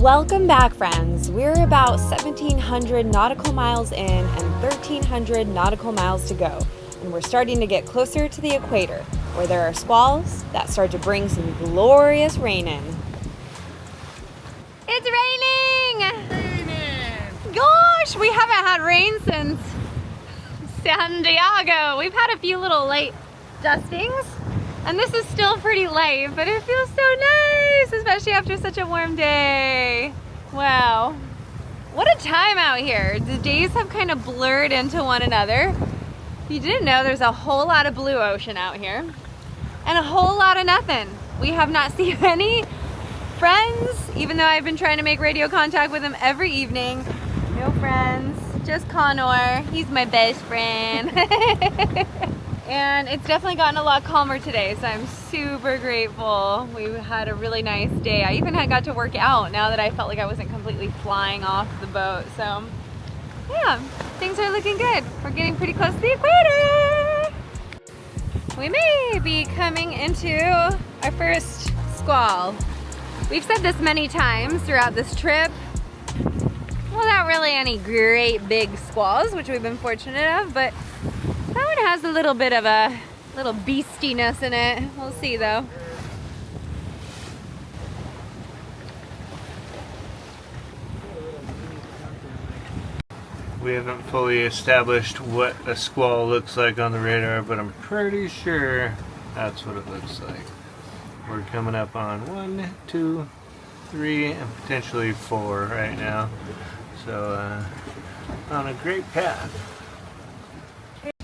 Welcome back, friends. We're about 1,700 nautical miles in and 1,300 nautical miles to go. And we're starting to get closer to the equator, where there are squalls that start to bring some glorious rain in. It's raining! Gosh, we haven't had rain since San Diego. We've had a few little light dustings, and this is still pretty light, but it feels so nice, especially after such a warm day. Wow. What a time out here. The days have kind of blurred into one another. If you didn't know, there's a whole lot of blue ocean out here and a whole lot of nothing. We have not seen any friends, even though I've been trying to make radio contact with them every evening. No friends, just Connor. He's my best friend. And it's definitely gotten a lot calmer today, so I'm super grateful. We had a really nice day. I even got to work out now that I felt like I wasn't completely flying off the boat. So yeah, things are looking good. We're getting pretty close to the equator. We may be coming into our first squall. We've said this many times throughout this trip. Well, not really any great big squalls, which we've been fortunate of, but that one has a little bit of a little beastiness in it. We'll see though. We haven't fully established what a squall looks like on the radar, but I'm pretty sure that's what it looks like. We're coming up on 1, 2, 3, and potentially 4 right now. So on a great path.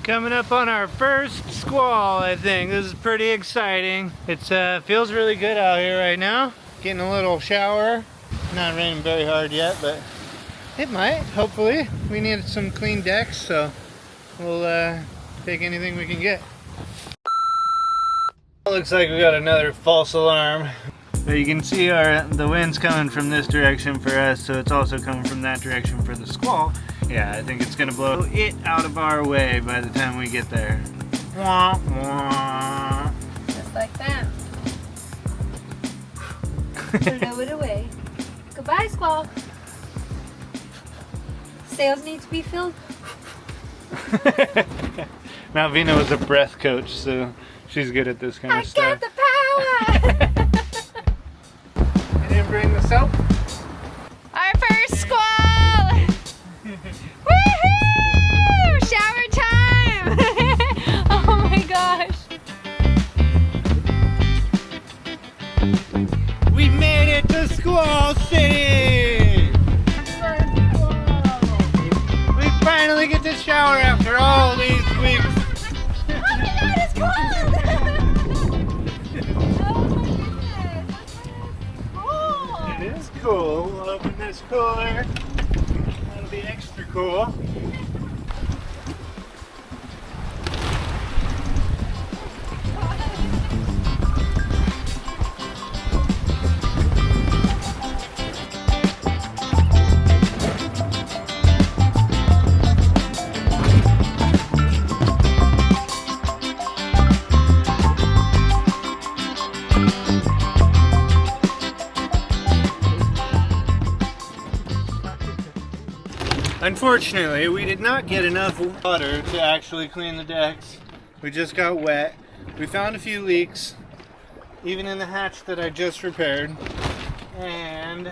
Coming up on our first squall, I think. This is pretty exciting. It feels really good out here right now. Getting a little shower. Not raining very hard yet, but it might, hopefully. We need some clean decks, so we'll take anything we can get. Looks like we got another false alarm. But you can see the wind's coming from this direction for us, so it's also coming from that direction for the squall. Yeah, I think it's gonna blow it out of our way by the time we get there. Wah, wah. Just like that. Blow it away. Goodbye, squall. Sails need to be filled. Malvina was a breath coach, so she's good at this kind of stuff. I got the power! You didn't bring the soap? Our first squall! Woohoo! Shower time! Oh my gosh. We made it to Squall City! We finally get to shower after all these weeks. Oh my god, it's cold! Oh my goodness, It is cool. We'll open this cooler. That'll be extra cool. Unfortunately, we did not get enough water to actually clean the decks. We just got wet. We found a few leaks, even in the hatch that I just repaired. And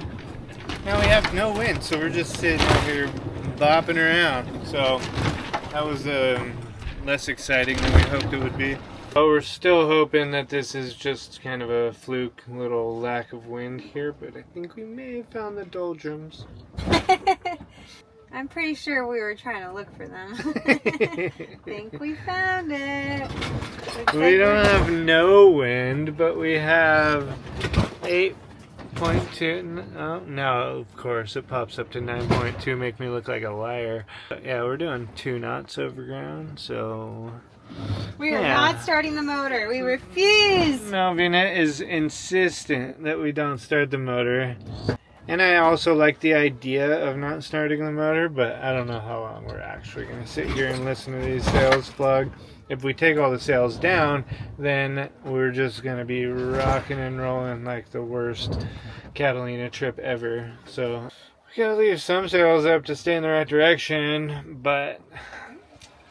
now we have no wind, so we're just sitting out here bopping around. So that was less exciting than we hoped it would be. But we're still hoping that this is just kind of a fluke, little lack of wind here, but I think we may have found the doldrums. I'm pretty sure we were trying to look for them. Think we found it. We don't have no wind, but we have 8.2. Oh, no, of course, it pops up to 9.2, make me look like a liar. But yeah, we're doing 2 knots over ground, so... We are not starting the motor. We refuse. Malvina is insistent that we don't start the motor. And I also like the idea of not starting the motor, but I don't know how long we're actually going to sit here and listen to these sails plug. If we take all the sails down, then we're just going to be rocking and rolling like the worst Catalina trip ever. So we got to leave some sails up to stay in the right direction, but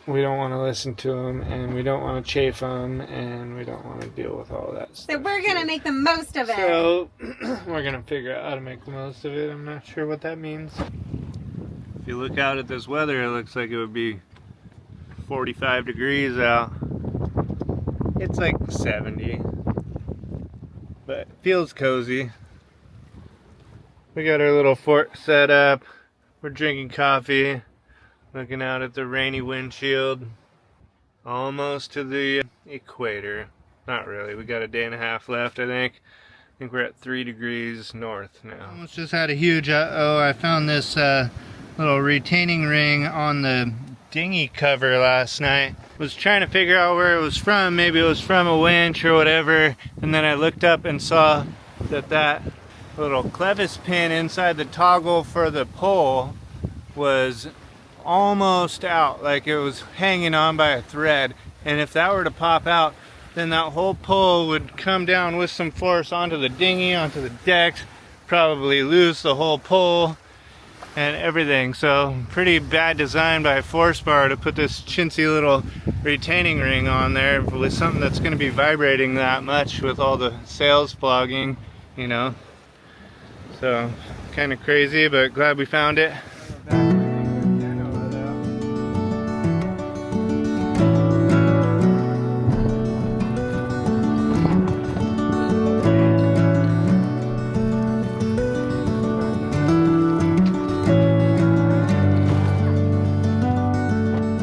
we don't want to listen to them, and we don't want to chafe them, and we don't want to deal with all that stuff. So we're going to make the most of it. So we're going to figure out how to make the most of it. I'm not sure what that means. If you look out at this weather, it looks like it would be 45 degrees out. It's like 70, but it feels cozy. We got our little fort set up. We're drinking coffee, looking out at the rainy windshield. Almost to the equator. Not really. We got a day and a half left, I think. I think we're at 3 degrees north now. Almost just had a huge I found this little retaining ring on the dinghy cover last night. Was trying to figure out where it was from. Maybe it was from a winch or whatever. And then I looked up and saw that little clevis pin inside the toggle for the pole was almost out, like it was hanging on by a thread. And if that were to pop out, then that whole pole would come down with some force onto the dinghy, onto the decks, probably lose the whole pole and everything. So pretty bad design by Force Bar to put this chintzy little retaining ring on there with something that's going to be vibrating that much with all the sails plugging, you know. So kind of crazy, but glad we found it.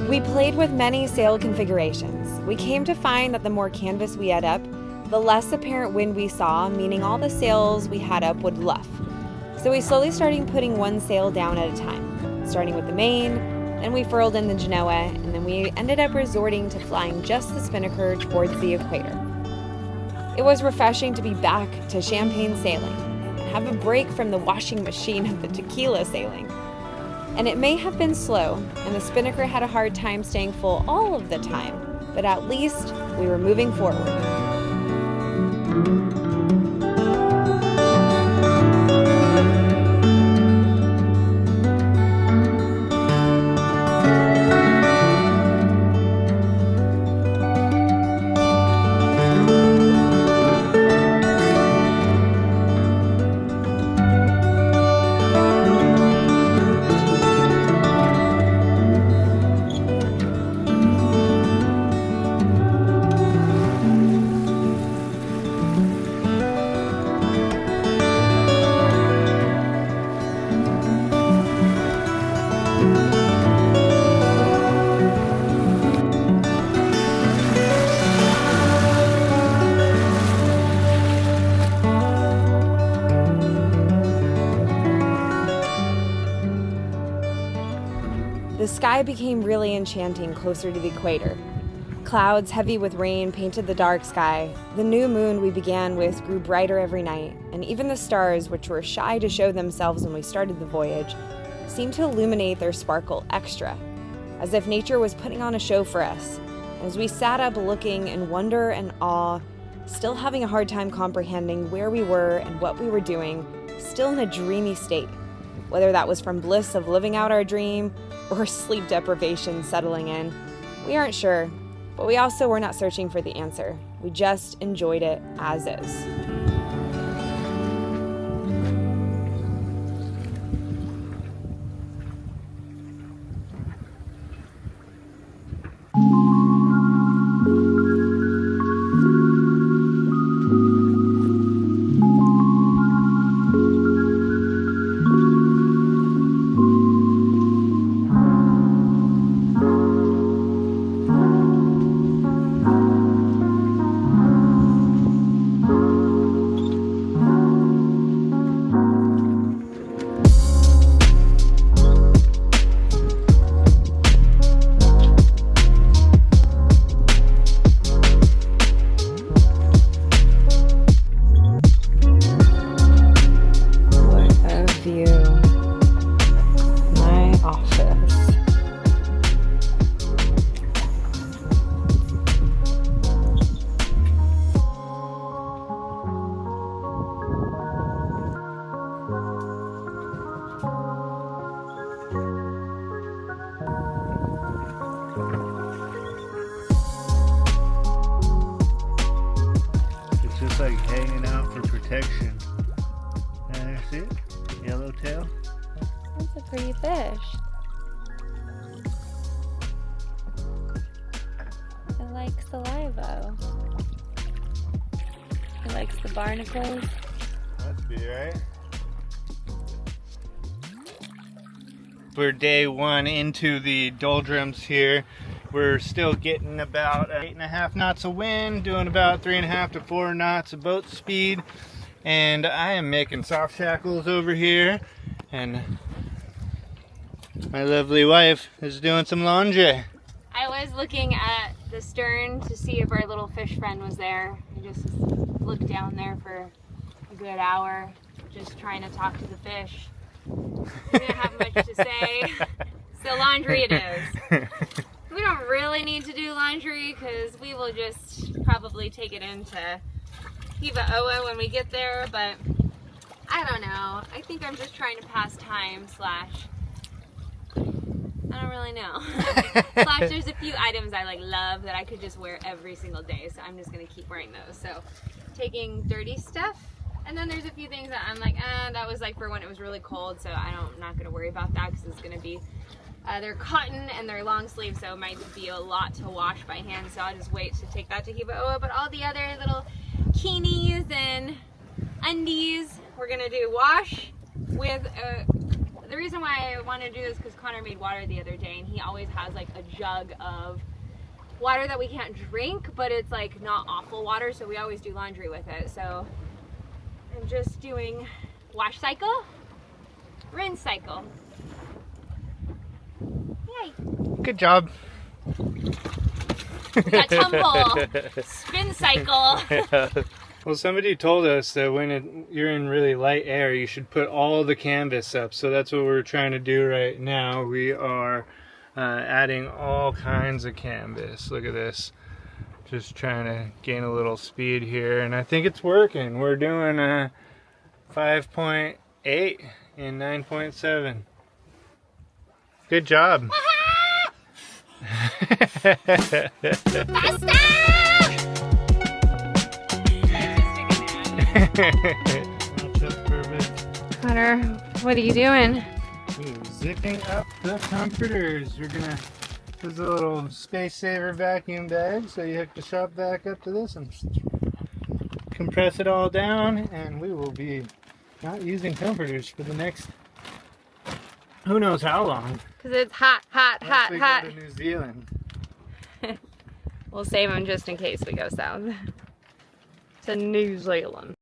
We played with many sail configurations. We came to find that the more canvas we had up, the less apparent wind we saw, meaning all the sails we had up would luff. So we slowly started putting one sail down at a time, starting with the main, then we furled in the Genoa, and then we ended up resorting to flying just the spinnaker towards the equator. It was refreshing to be back to champagne sailing and have a break from the washing machine of the tequila sailing. And it may have been slow, and the spinnaker had a hard time staying full all of the time, but at least we were moving forward. The sky became really enchanting closer to the equator. Clouds heavy with rain painted the dark sky. The new moon we began with grew brighter every night, and even the stars, which were shy to show themselves when we started the voyage, seemed to illuminate their sparkle extra, as if nature was putting on a show for us. As we sat up looking in wonder and awe, still having a hard time comprehending where we were and what we were doing, still in a dreamy state, whether that was from bliss of living out our dream or sleep deprivation settling in. We aren't sure, but we also were not searching for the answer. We just enjoyed it as is. It's just like hanging out for protection. There, see it? Yellowtail. That's a pretty fish. It likes the Alivo. It likes the barnacles. Must be, right? We're day one into the Doldrums here. We're still getting about 8.5 knots of wind, doing about 3.5 to 4 knots of boat speed. And I am making soft shackles over here. And my lovely wife is doing some laundry. I was looking at the stern to see if our little fish friend was there. I just looked down there for a good hour, just trying to talk to the fish. We didn't have much to say, so laundry it is. We don't really need to do laundry because we will just probably take it into Hiva when we get there, but I don't know. I think I'm just trying to pass time slash I don't really know. Slash there's a few items I love that I could just wear every single day, so I'm just gonna keep wearing those. So taking dirty stuff. And then there's a few things that I'm like, that was for when it was really cold, so I'm not going to worry about that because it's going to be, they're cotton and they're long sleeve, so it might be a lot to wash by hand, so I'll just wait to take that to Hiva. But all the other little kinis and undies, we're going to do wash with, the reason why I want to do this because Connor made water the other day, and he always has a jug of water that we can't drink, but it's not awful water, so we always do laundry with it. So I'm just doing wash cycle, rinse cycle. Yay! Good job. We got tumble, spin cycle. Well, somebody told us that when you're in really light air, you should put all the canvas up. So that's what we're trying to do right now. We are adding all kinds of canvas. Look at this. Just trying to gain a little speed here, and I think it's working. We're doing a 5.8 in 9.7. Good job. Connor, what are you doing? Zipping up the comforters. We're gonna. There's a little space saver vacuum bag, so you hook the shop vac up to this and compress it all down, and we will be not using comforters for the next who knows how long. Because it's hot, hot, hot, We hot. go to New Zealand. We'll save them just in case we go south to New Zealand.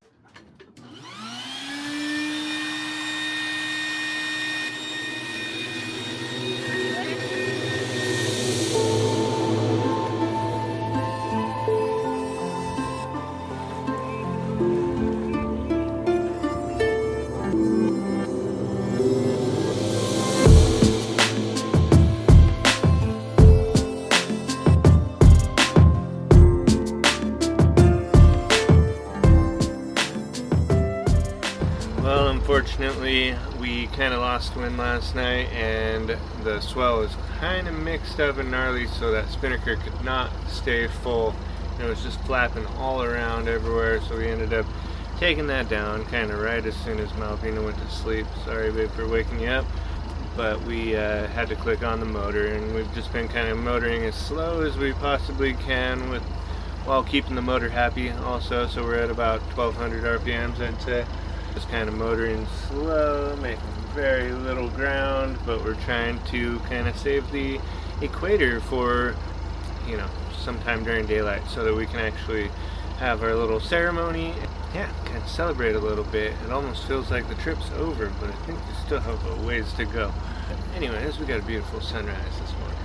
Unfortunately, we kind of lost wind last night, and the swell was kind of mixed up and gnarly, so that spinnaker could not stay full. It was just flapping all around everywhere, so we ended up taking that down kind of right as soon as Malvina went to sleep. Sorry, babe, for waking you up, but we had to click on the motor, and we've just been kind of motoring as slow as we possibly can while keeping the motor happy also. So we're at about 1200 RPMs, I'd say. Just kind of motoring slow, making very little ground, but we're trying to kind of save the equator for, sometime during daylight, so that we can actually have our little ceremony. Yeah, kind of celebrate a little bit. It almost feels like the trip's over, but I think we still have a ways to go. But anyways, we got a beautiful sunrise this morning.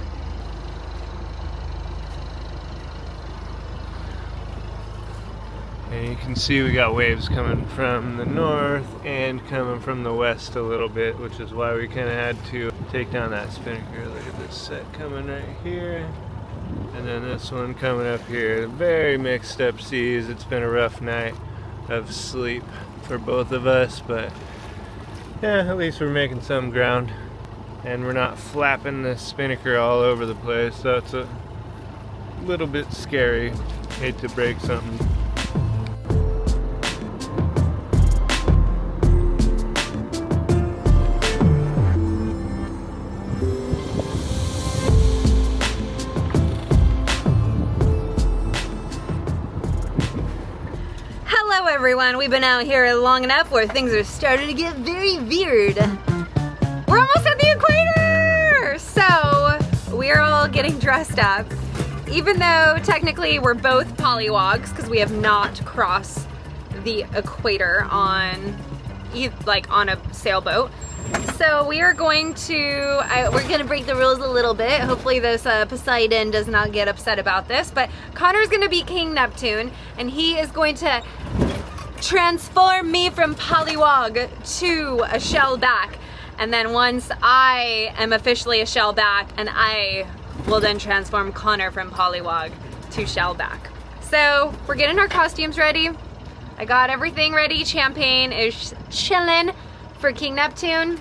And you can see we got waves coming from the north and coming from the west a little bit, which is why we kind of had to take down that spinnaker. Look at this set coming right here, and then this one coming up here. Very mixed up seas. It's been a rough night of sleep for both of us, but yeah, at least we're making some ground. and we're not flapping the spinnaker all over the place. That's a little bit scary. Hate to break something. Hello everyone, we've been out here long enough where things are starting to get very weird. We're almost at the equator! So, we're all getting dressed up. Even though technically we're both pollywogs because we have not crossed the equator on a sailboat. So we are going to, we're gonna break the rules a little bit. Hopefully this Poseidon does not get upset about this, but Connor's gonna be King Neptune and he is going to transform me from pollywog to a shellback. And then once I am officially a shellback, and I will then transform Connor from pollywog to shellback. So we're getting our costumes ready. I got everything ready. Champagne is chilling for King Neptune.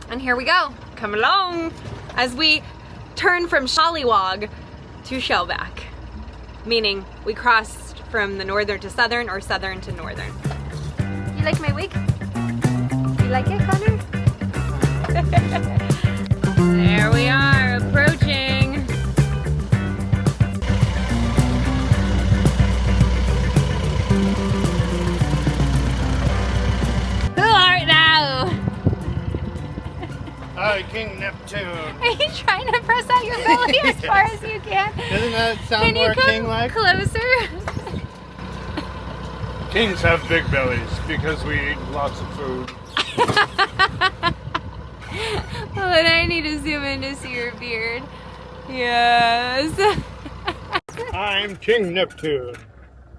And here we go. Come along as we turn from pollywog to shellback. Meaning we crossed from the northern to southern or southern to northern. You like my wig? You like it, Connor? There we are, approaching. Who art thou? Hi, King Neptune. Are you trying to press out your belly as far as you can? Doesn't that sound Can you more come king-like? closer? Kings have big bellies because we eat lots of food. Well, then I need to zoom in to see your beard. Yes. I'm King Neptune.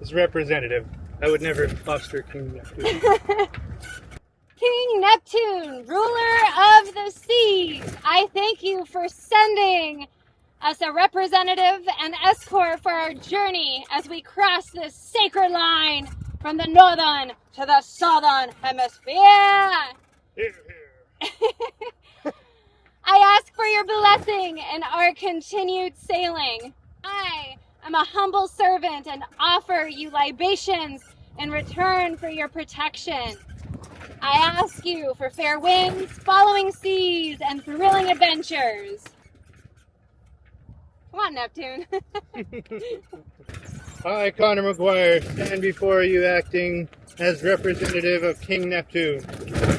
As representative, I would never foster King Neptune. King Neptune, ruler of the seas, I thank you for sending us a representative and escort for our journey as we cross this sacred line from the northern to the southern hemisphere. Here, here. I ask for your blessing in our continued sailing. I am a humble servant and offer you libations in return for your protection. I ask you for fair winds, following seas, and thrilling adventures. Come on, Neptune. I, Connor McGuire, stand before you acting as representative of King Neptune.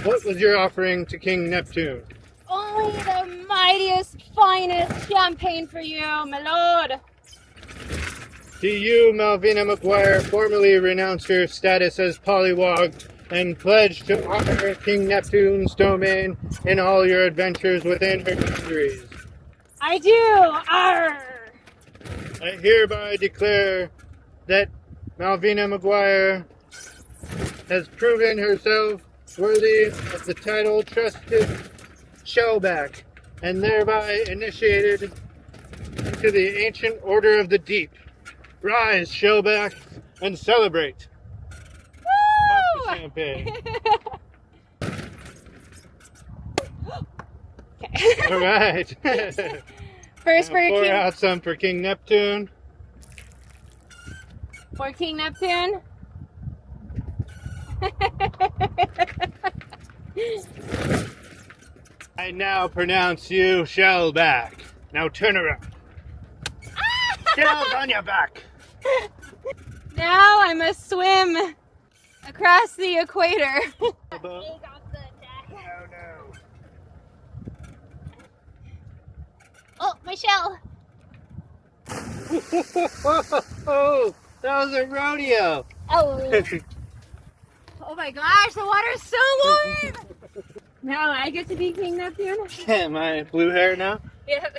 What was your offering to King Neptune? Only the mightiest, finest champagne for you, my lord. Do you, Malvina McGuire, formally renounce your status as pollywog and pledge to honor King Neptune's domain in all your adventures within her boundaries? I do. Arr. I hereby declare that Malvina McGuire has proven herself worthy of the title Trusted Shellback, and thereby initiated into the ancient order of the deep. Rise, Shellback, and celebrate. Woo! Pop the champagne. Okay. All right. First for Pour King. out some for King Neptune. For King Neptune. I now pronounce you Shellback. Now turn around. Shells on your back. Now I must swim across the equator. Oh no. Oh, my shell. Oh, that was a rodeo. Oh. Oh my gosh, the water's so warm. Now I get to be King Neptune. Am I blue hair now? Yep.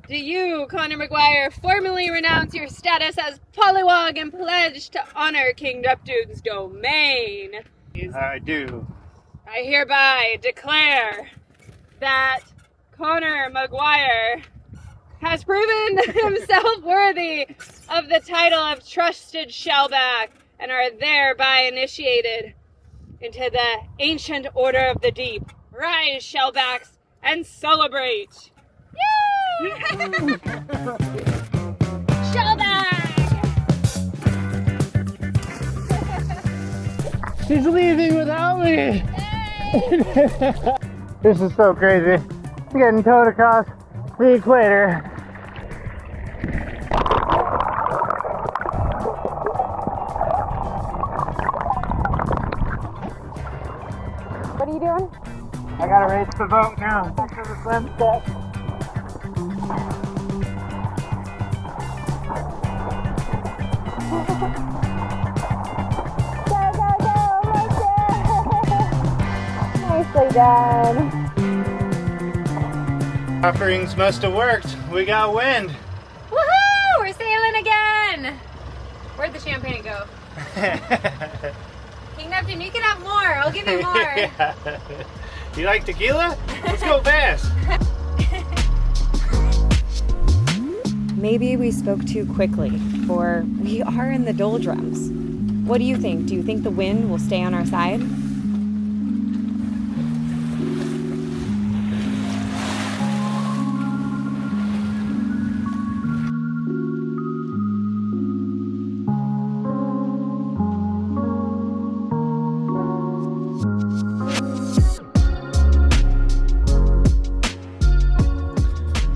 Do you, Connor McGuire, formally renounce your status as pollywog and pledge to honor King Neptune's domain? I do. I hereby declare that Connor McGuire has proven himself worthy of the title of Trusted Shellback and are thereby initiated into the ancient order of the deep. Rise, Shellbacks, and celebrate. Yay! Shellback! She's leaving without me! This is so crazy. I'm getting towed across the equator. What are you doing? I gotta race the boat now. Back to the swim set. Nicely done. Offerings must have worked. We got wind. Woohoo! We're sailing again! Where'd the champagne go? King Neptune, you can have more. I'll give you more. Yeah. You like tequila? Let's go fast. Maybe we spoke too quickly, for we are in the doldrums. What do you think? Do you think the wind will stay on our side?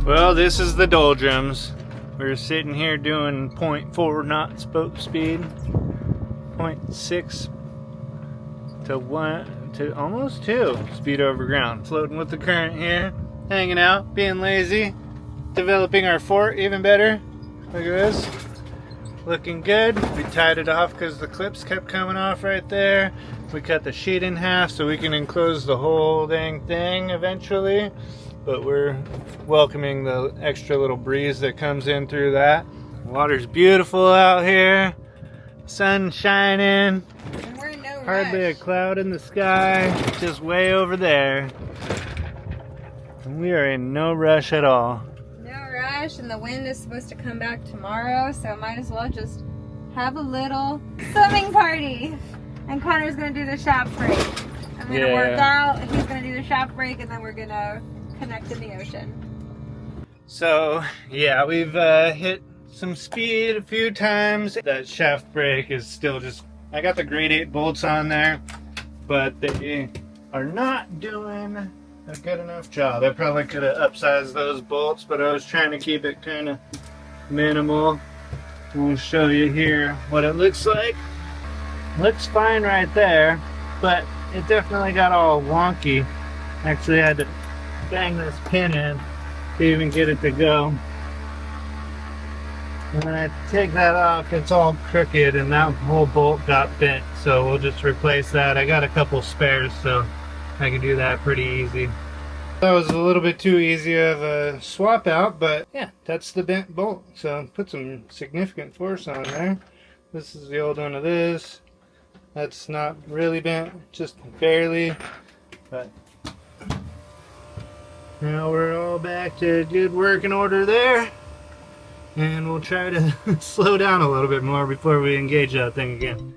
Well, this is the doldrums. We're sitting here doing 0.4 knots boat speed, 0.6 to 1 to almost 2 speed over ground. Floating with the current here, hanging out, being lazy, developing our fort even better. Look at this, looking good. We tied it off because the clips kept coming off right there. We cut the sheet in half so we can enclose the whole dang thing eventually. But we're welcoming the extra little breeze that comes in through that. The water's beautiful out here. Sun shining. And we're in no Hardly a rush. cloud in the sky. Just way over there. And we are in no rush at all. No rush, and the wind is supposed to come back tomorrow, so might as well just have a little swimming party. And Connor's gonna do the shaft break. I'm gonna work out, he's gonna do the shaft break, and then we're gonna connect in the ocean. So yeah, we've hit some speed a few times. That shaft brake is still just, I got the grade 8 bolts on there, but they are not doing a good enough job. I probably could have upsized those bolts, but I was trying to keep it kind of minimal. We'll show you here what it looks like. Looks fine right there, but it definitely got all wonky. Actually had to bang this pin in to even get it to go. And when I take that off, it's all crooked and that whole bolt got bent, so we'll just replace that. I got a couple spares, so I can do that pretty easy. That was a little bit too easy of a swap out, but yeah, that's the bent bolt, so put some significant force on there. This is the old one of this. That's not really bent, just barely, but now we're all back to good working order there, and we'll try to slow down a little bit more before we engage that thing again.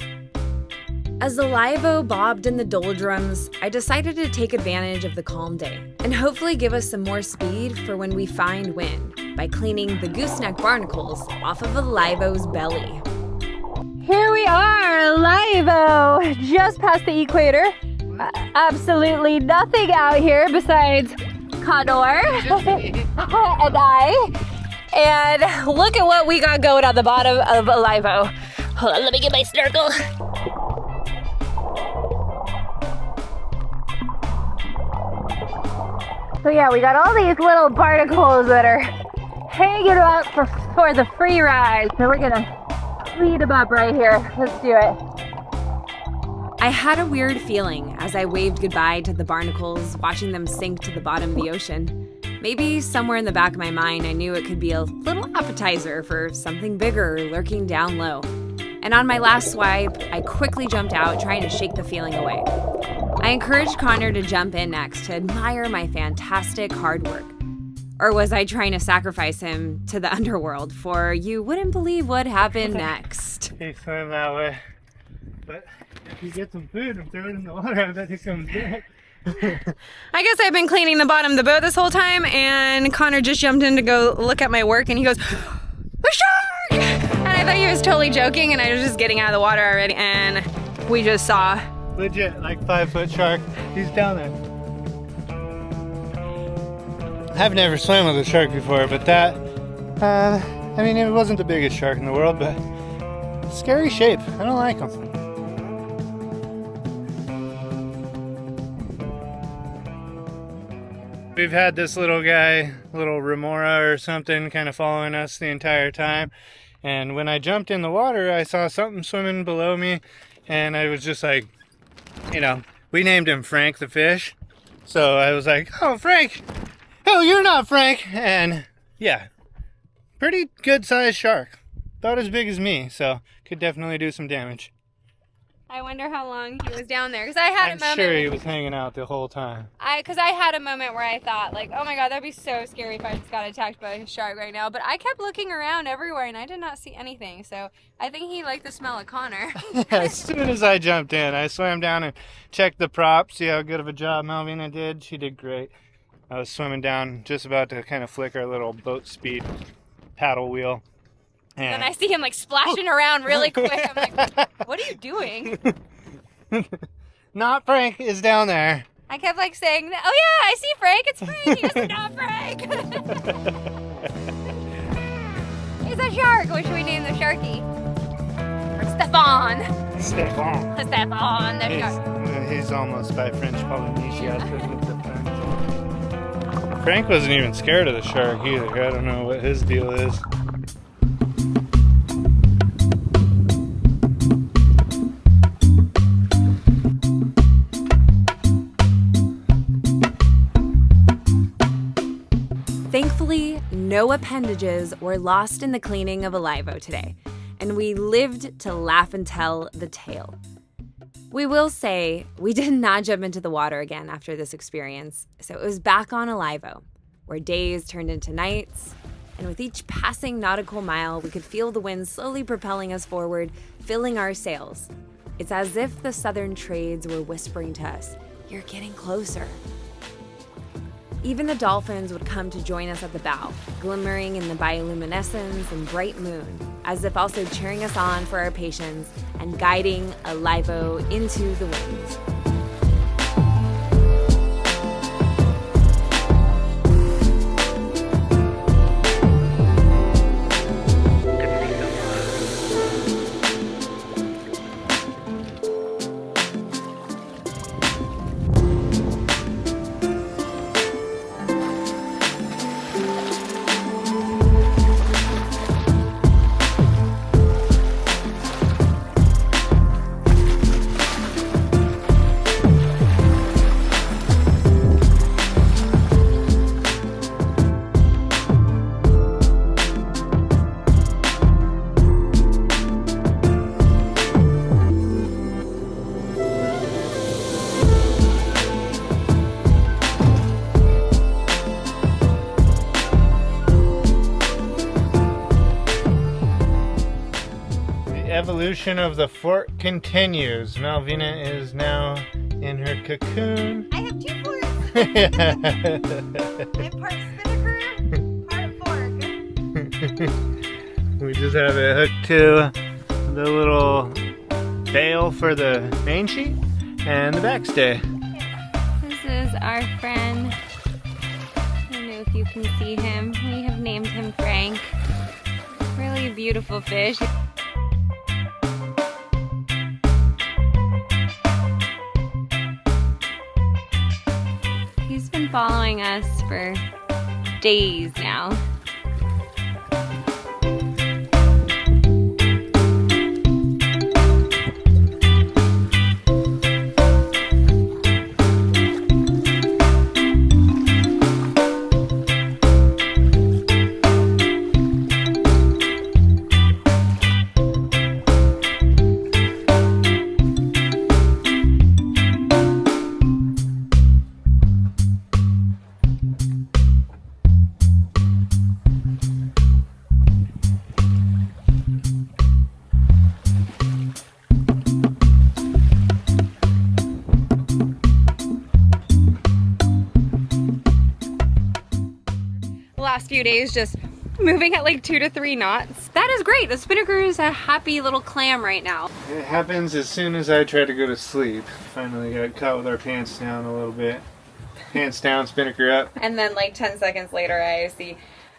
As the Alivo bobbed in the doldrums, I decided to take advantage of the calm day and hopefully give us some more speed for when we find wind by cleaning the gooseneck barnacles off of Alivo's belly. Here we are, Alivo, just past the equator. Absolutely nothing out here besides Connor and I. And look at what we got going on the bottom of Alivo. Hold on, let me get my snorkel. So yeah, we got all these little barnacles that are hanging out for the free ride. So we're gonna lead them up right here. Let's do it. I had a weird feeling as I waved goodbye to the barnacles, watching them sink to the bottom of the ocean. Maybe somewhere in the back of my mind, I knew it could be a little appetizer for something bigger lurking down low. And on my last swipe, I quickly jumped out, trying to shake the feeling away. I encouraged Connor to jump in next to admire my fantastic hard work. Or was I trying to sacrifice him to the underworld? For you wouldn't believe what happened next. He swam that way, but if you get some food and throw it in the water, I bet he comes back. I guess I've been cleaning the bottom of the boat this whole time, and Connor just jumped in to go look at my work, and he goes, "A shark!" And I thought he was totally joking, and I was just getting out of the water already, and we just saw. Legit, like 5-foot shark. He's down there. I've never swam with a shark before, but that, I mean, it wasn't the biggest shark in the world, but scary shape. I don't like them. We've had this little guy, little remora or something, kind of following us the entire time. And when I jumped in the water, I saw something swimming below me, and I was just like, you know, we named him Frank the fish. So I was like, "Oh, Frank! Oh, you're not Frank!" And yeah, pretty good sized shark. About as big as me, so could definitely do some damage. I wonder how long he was down there, because I had a I'm moment. sure he was hanging out the whole time. Because I had a moment where I thought, like, oh my god, that'd be so scary if I just got attacked by a shark right now. But I kept looking around everywhere, and I did not see anything. So I think he liked the smell of Connor. As soon as I jumped in, I swam down and checked the prop, see how good of a job Malvina did. She did great. I was swimming down, just about to kind of flick our little boat speed paddle wheel. And I see him like splashing around really quick. I'm like, what are you doing? Not Frank is down there. I kept like saying, oh yeah, I see Frank. It's Frank. He goes, not Frank. He's a shark. What should we name the sharky? Or Stefan. Stefan. Stefan, the shark. He's almost by Frenchpolynesia. Frank wasn't even scared of the shark either. I don't know what his deal is. Thankfully, no appendages were lost in the cleaning of Alivo today, and we lived to laugh and tell the tale. We will say we did not jump into the water again after this experience, so it was back on Alivo, where days turned into nights, and with each passing nautical mile, we could feel the wind slowly propelling us forward, filling our sails. It's as if the southern trades were whispering to us, "You're getting closer." Even the dolphins would come to join us at the bow, glimmering in the bioluminescence and bright moon, as if also cheering us on for our patience and guiding Alivo into the winds. Evolution of the fort continues. Malvina is now in her cocoon. I have two forks. I have part spinnaker, part fork. We just have it hooked to the little bail for the main sheet and the backstay. This is our friend. I don't know if you can see him. We have named him Frank. Really beautiful fish. He's been following us for days now. last few days just moving at like 2 to 3 knots. That is great. The spinnaker is a happy little clam right now. It happens as soon as I try to go to sleep. Finally got caught with our pants down a little bit. Pants down, spinnaker up. And then like 10 seconds later, I see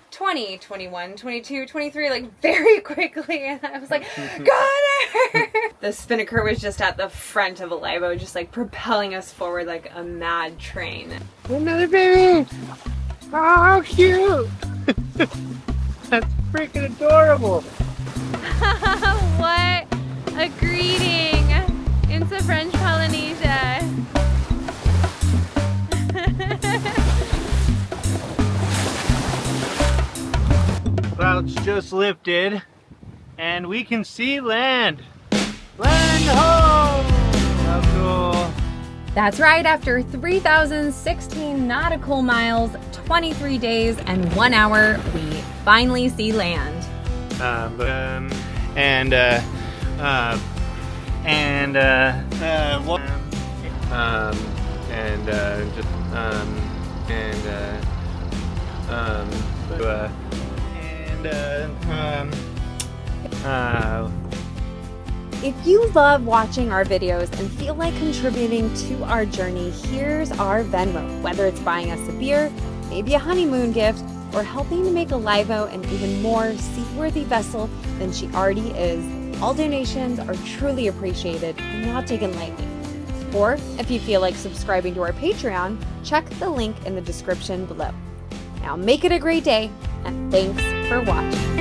20, 21, 22, 23, like very quickly. And I was like, got her! The spinnaker was just at the front of Alivo, just like propelling us forward like a mad train. Another baby! Oh, how cute! That's freaking adorable! What a greeting into French Polynesia. Clouds just lifted and we can see land. Land ho! How cool. That's right, after 3,016 nautical miles, 23 days, and 1 hour, we finally see land. If you love watching our videos and feel like contributing to our journey, here's our Venmo. Whether it's buying us a beer, maybe a honeymoon gift, or helping to make Alivo an even more seaworthy vessel than she already is, all donations are truly appreciated and not taken lightly. Or if you feel like subscribing to our Patreon, check the link in the description below. Now make it a great day, and thanks for watching.